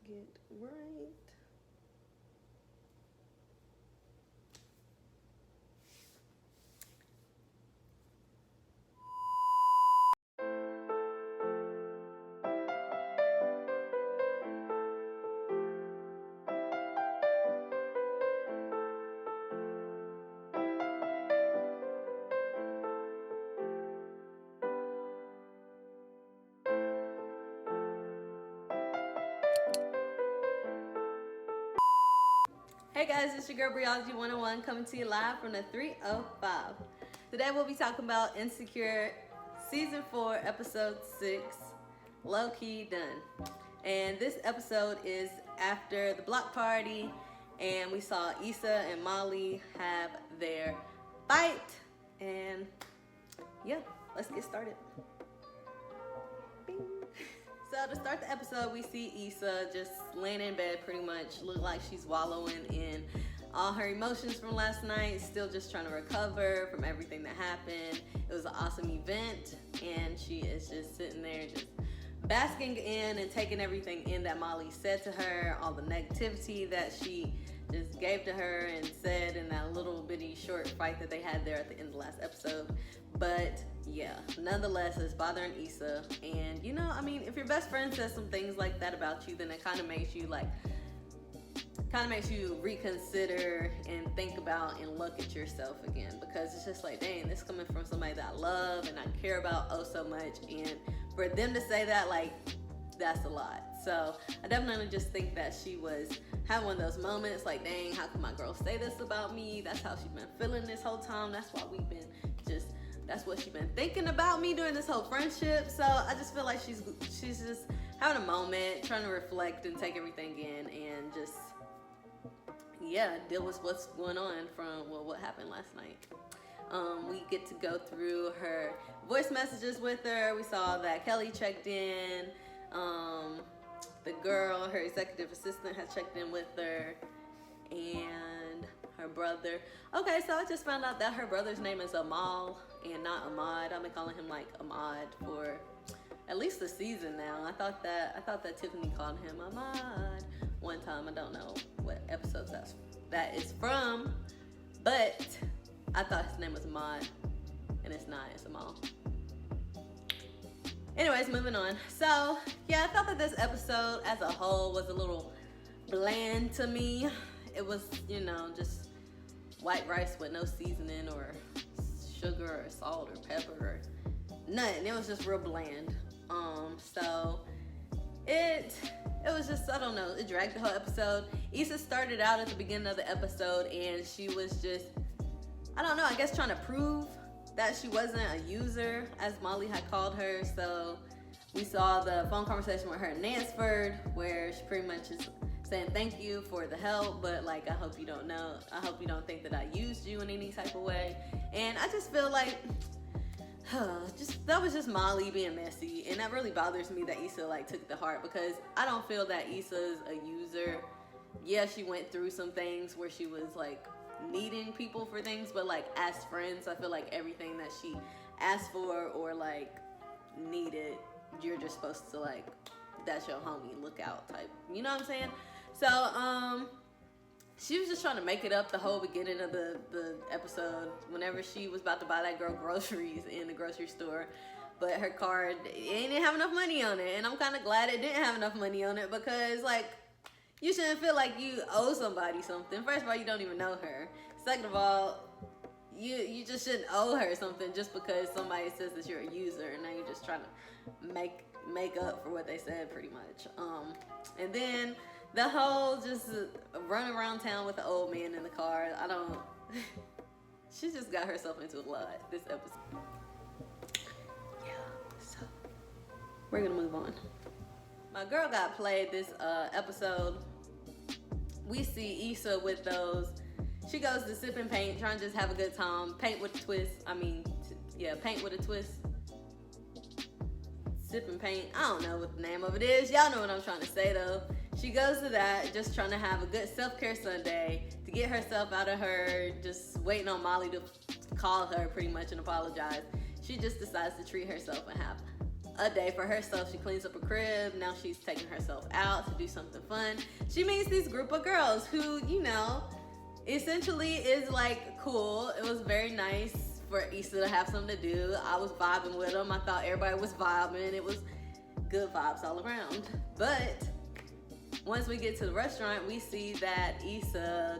get right. Hey guys, it's your girl Breology101 coming to you live from the 305. Today we'll be talking about Insecure Season 4, Episode 6, Lowkey Done. And this episode is after the block party, and we saw Issa and Molly have their fight. And yeah, let's get started. Bing. So to start the episode, we see Issa just laying in bed pretty much, look like she's wallowing in all her emotions from last night, still just trying to recover from everything that happened. It was an awesome event, and she is just sitting there just basking in and taking everything in that Molly said to her, all the negativity that she just gave to her and said in that little bitty short fight that they had there at the end of the last episode. But yeah, nonetheless, it's bothering Issa. And you know, I mean, if your best friend says some things like that about you, then it kind of makes you reconsider and think about and look at yourself again, because it's just like, dang, this is coming from somebody that I love and I care about oh so much, and for them to say that, like, that's a lot. So I definitely just think that she was having one of those moments like, dang, how can my girl say this about me? That's how she's been feeling this whole time. That's why we've been just, that's what she's been thinking about me during this whole friendship. So I just feel like she's just having a moment, trying to reflect and take everything in and just, yeah, deal with what's going on from what happened last night. We get to go through her voice messages with her. We saw that Kelly checked in. The girl, her executive assistant, has checked in with her, and her brother. Okay, so I just found out that her brother's name is Amal and not Ahmad. I've been calling him like Ahmad for at least a season now. I thought that Tiffany called him Ahmad one time. I don't know what episode that is from, but I thought his name was Ahmad, and it's not. It's Amal. Anyways, moving on. So, yeah, I felt that this episode as a whole was a little bland to me. It was, you know, just white rice with no seasoning or sugar or salt or pepper or nothing. It was just real bland. So it was just, I don't know, it dragged the whole episode. Issa started out at the beginning of the episode and she was just, I don't know, I guess trying to prove that she wasn't a user, as Molly had called her. So we saw the phone conversation with her in Nansford, where she pretty much is saying thank you for the help, but like, I hope you don't think that I used you in any type of way. And I just feel like that was just Molly being messy, and that really bothers me that Issa like took it to heart, because I don't feel that Issa's a user. Yeah, she went through some things where she was like needing people for things, but like as friends, I feel like everything that she asked for or like needed, you're just supposed to like, that's your homie, look out type, you know what I'm saying? So she was just trying to make it up the whole beginning of the episode, whenever she was about to buy that girl groceries in the grocery store, but her card, it didn't have enough money on it. And I'm kind of glad it didn't have enough money on it, because like, you shouldn't feel like you owe somebody something. First of all, you don't even know her. Second of all, you just shouldn't owe her something just because somebody says that you're a user, and now you're just trying to make up for what they said, pretty much. And then the whole just run around town with the old man in the car. She just got herself into a lot this episode. Yeah, so we're gonna move on. My girl got played this episode. We see Issa with those. She goes to sip and paint, trying to just have a good time. Paint with a twist. Paint with a twist. Sip and paint. I don't know what the name of it is. Y'all know what I'm trying to say though. She goes to that, just trying to have a good self-care Sunday to get herself out of her, just waiting on Molly to call her pretty much and apologize. She just decides to treat herself and have a day for herself. She cleans up her crib. Now she's taking herself out to do something fun. She meets this group of girls who, you know, essentially is like cool. It was very nice for Issa to have something to do. I was vibing with them. I thought everybody was vibing. It was good vibes all around. But once we get to the restaurant, we see that Issa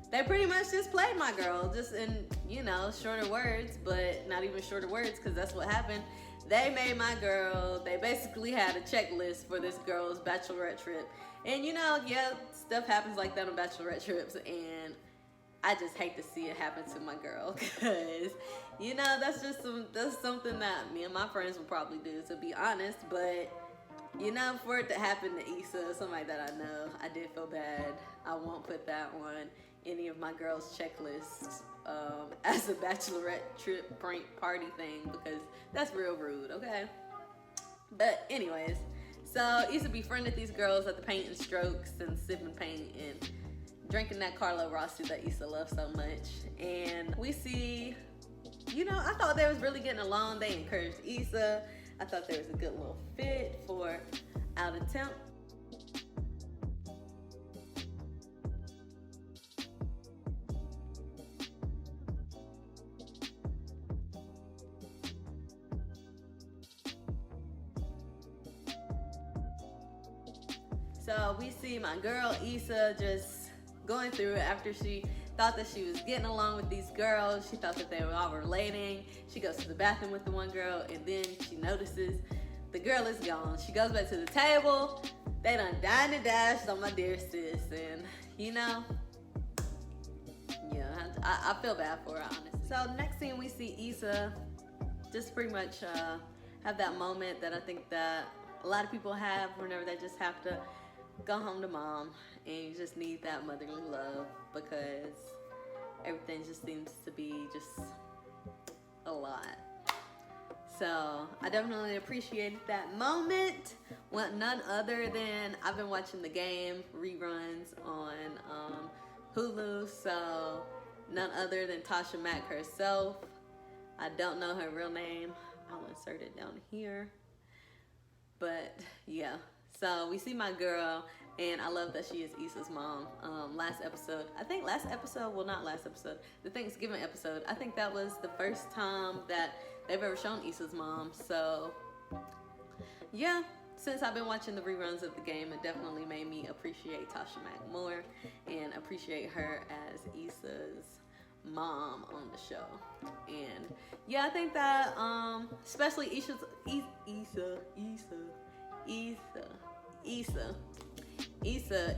they pretty much just played my girl, just in, you know, shorter words, but not even shorter words, because that's what happened. They made my girl, they basically had a checklist for this girl's bachelorette trip. And you know, yeah, stuff happens like that on bachelorette trips, and I just hate to see it happen to my girl, because, you know, that's something that me and my friends would probably do, to be honest. But, you know, for it to happen to Issa, somebody that I know, I did feel bad. I won't put that on any of my girls' checklists as a bachelorette trip prank party thing, because that's real rude, okay? But anyways, so Issa befriended these girls at the paint and strokes and sipping paint and drinking that Carlo Rossi that Issa loves so much. And we see, you know, I thought they was really getting along. They encouraged Issa. I thought there was a good little fit for out of town. So we see my girl Issa just going through it after she thought that she was getting along with these girls. She thought that they were all relating. She goes to the bathroom with the one girl, and then she notices the girl is gone. She goes back to the table. They done dined and dashed on my dear sis, and you know, yeah, I feel bad for her, honestly. So next thing we see Issa just pretty much have that moment that I think that a lot of people have whenever they just have to go home to mom and you just need that motherly love, because everything just seems to be just a lot. So I definitely appreciated that moment. Well, none other than I've been watching the game reruns on Hulu, so none other than Tasha Mack herself. I don't know her real name. I'll insert it down here. But yeah, so we see my girl, and I love that she is Issa's mom. Last episode, well, not last episode, the Thanksgiving episode, I think that was the first time that they've ever shown Issa's mom. So yeah, since I've been watching the reruns of the game, it definitely made me appreciate Tasha Mack more and appreciate her as Issa's mom on the show. And yeah, I think that especially Issa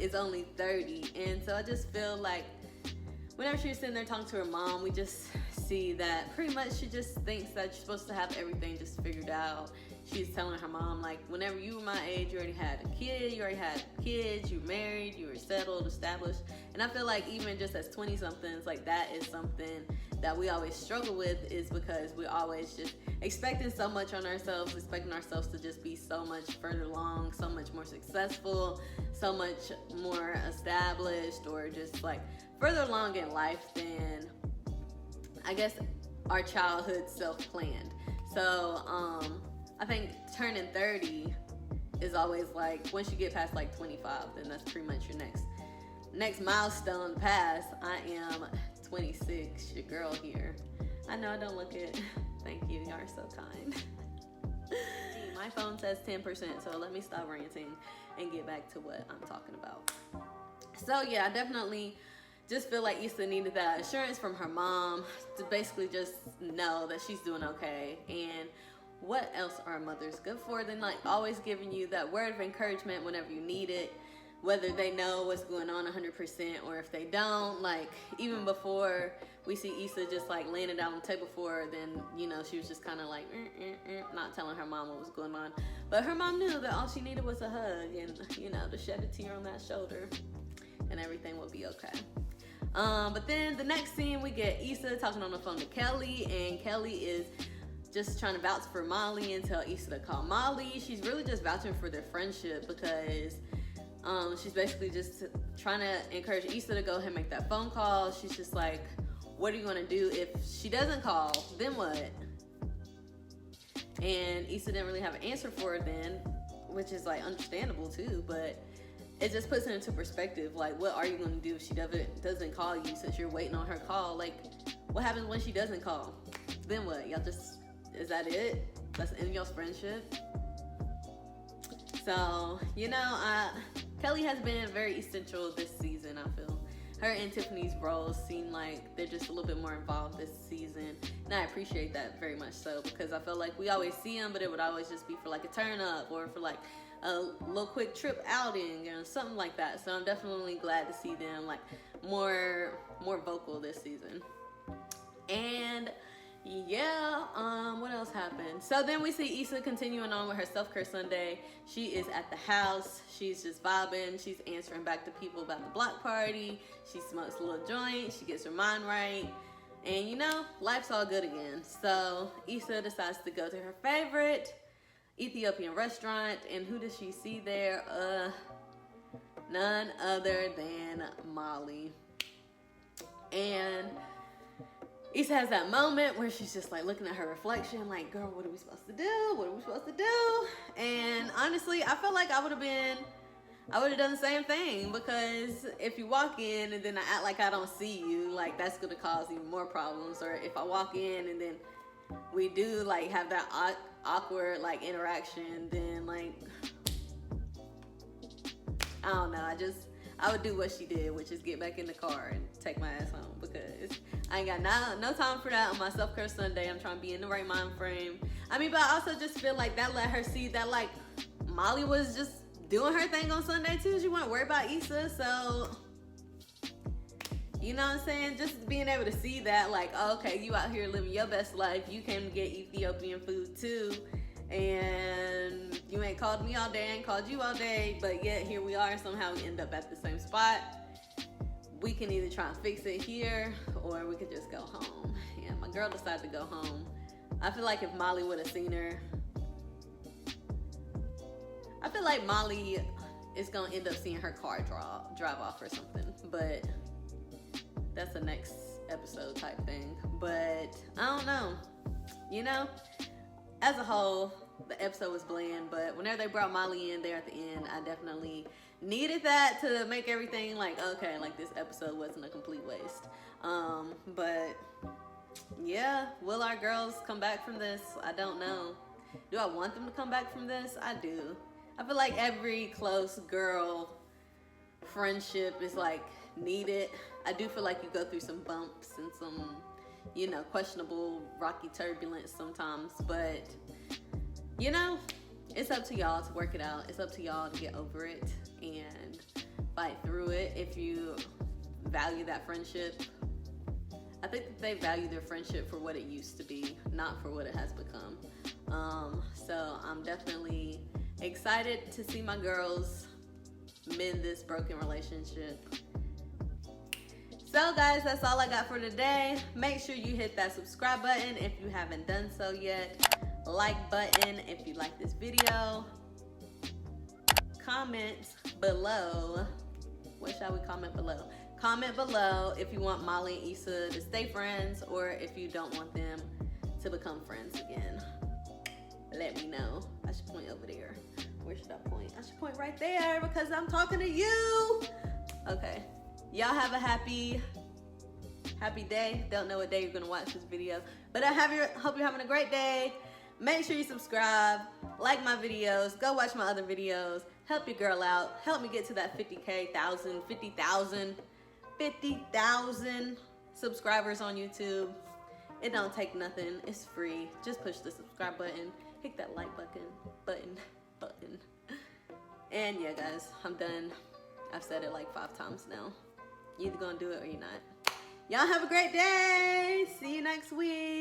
is only 30, and so I just feel like whenever she was sitting there talking to her mom, we just see that pretty much she just thinks that you're supposed to have everything just figured out. She's telling her mom, like, whenever you were my age, you already had a kid, you already had kids, you were married, you were settled, established. And I feel like even just as 20-somethings, like, that is something that we always struggle with, is because we're always just expecting so much on ourselves, expecting ourselves to just be so much further along, so much more successful, so much more established, or just, like, further along in life than, I guess, our childhood self planned. So, I think turning 30 is always like, once you get past like 25, then that's pretty much your next milestone to pass. I am 26, your girl here. I know I don't look it. Thank you, you are so kind. My phone says 10%, so let me stop ranting and get back to what I'm talking about. So yeah, I definitely just feel like Issa needed that assurance from her mom to basically just know that she's doing okay. And what else are mothers good for than like always giving you that word of encouragement whenever you need it, whether they know what's going on 100% or if they don't. Like, even before we see Issa just like laying it down on the table for her, then, you know, she was just kind of like not telling her mom what was going on. But her mom knew that all she needed was a hug and, you know, to shed a tear on that shoulder, and everything will be okay. But then the next scene, we get Issa talking on the phone to Kelly, and Kelly is just trying to vouch for Molly and tell Issa to call Molly. She's really just vouching for their friendship, because she's basically just trying to encourage Issa to go ahead and make that phone call. She's just like, what are you gonna do if she doesn't call? Then what? And Issa didn't really have an answer for her then, which is like understandable too, but it just puts it into perspective. Like, what are you going to do if she doesn't call you since you're waiting on her call? Like, what happens when she doesn't call? Then what? Y'all just, is that it? That's the end of y'all's friendship? So, you know, Kelly has been very essential this season, I feel. Her and Tiffany's roles seem like they're just a little bit more involved this season. And I appreciate that very much so, because I feel like we always see them, but it would always just be for like a turn up or for like a little quick trip outing or something like that. So I'm definitely glad to see them like more vocal this season. And yeah, what else happened? So then we see Issa continuing on with her self-care Sunday. She is at the house. She's just vibing. She's answering back to people about the block party. She smokes a little joint. She gets her mind right. And you know, life's all good again. So Issa decides to go to her favorite Ethiopian restaurant. And who does she see there? None other than Molly. And Issa has that moment where she's just like looking at her reflection, like, girl, what are we supposed to do? What are we supposed to do? And honestly, I feel like I would have done the same thing, because if you walk in and then I act like I don't see you, like that's gonna cause even more problems. Or if I walk in and then we do like have that awkward like interaction, then like, I don't know, I would do what she did, which is get back in the car and take my ass home, because I ain't got no time for that on my self-care Sunday. I'm trying to be in the right mind frame. I mean, but I also just feel like that let her see that like Molly was just doing her thing on Sunday too. She wasn't worried about Issa, so you know what I'm saying? Just being able to see that, like, oh, okay, you out here living your best life. You came to get Ethiopian food too, and you ain't called me all day, I ain't called you all day, but yet here we are. Somehow we end up at the same spot. We can either try and fix it here, or we could just go home. Yeah, my girl decided to go home. I feel like if Molly would have seen her, I feel like Molly is gonna end up seeing her car drive off or something, but that's the next episode type thing. But I don't know, you know, as a whole, the episode was bland, but whenever they brought Molly in there at the end, I definitely needed that to make everything like, okay, like this episode wasn't a complete waste. But yeah, will our girls come back from this? I don't know. Do I want them to come back from this? I do. I feel like every close girl friendship is like needed. I do feel like you go through some bumps and some, you know, questionable rocky turbulence sometimes, but you know, it's up to y'all to work it out. It's up to y'all to get over it and fight through it. If you value that friendship, I think that they value their friendship for what it used to be, not for what it has become. So I'm definitely excited to see my girls mend this broken relationship. So guys, that's all I got for today. Make sure you hit that subscribe button if you haven't done so yet. Like button if you like this video. Comment below. What shall we comment below? Comment below if you want Molly and Issa to stay friends, or if you don't want them to become friends again. Let me know. I should point over there. Where should I point? I should point right there because I'm talking to you. Okay. Y'all have a happy day. Don't know what day you're gonna watch this video, but hope you're having a great day. Make sure you subscribe, like my videos, go watch my other videos, help your girl out, help me get to that 50,000 subscribers on YouTube. It don't take nothing, it's free. Just push the subscribe button, hit that like button. And yeah guys, I'm done. I've said it like 5 times now. You're either gonna do it or you're not. Y'all have a great day. See you next week.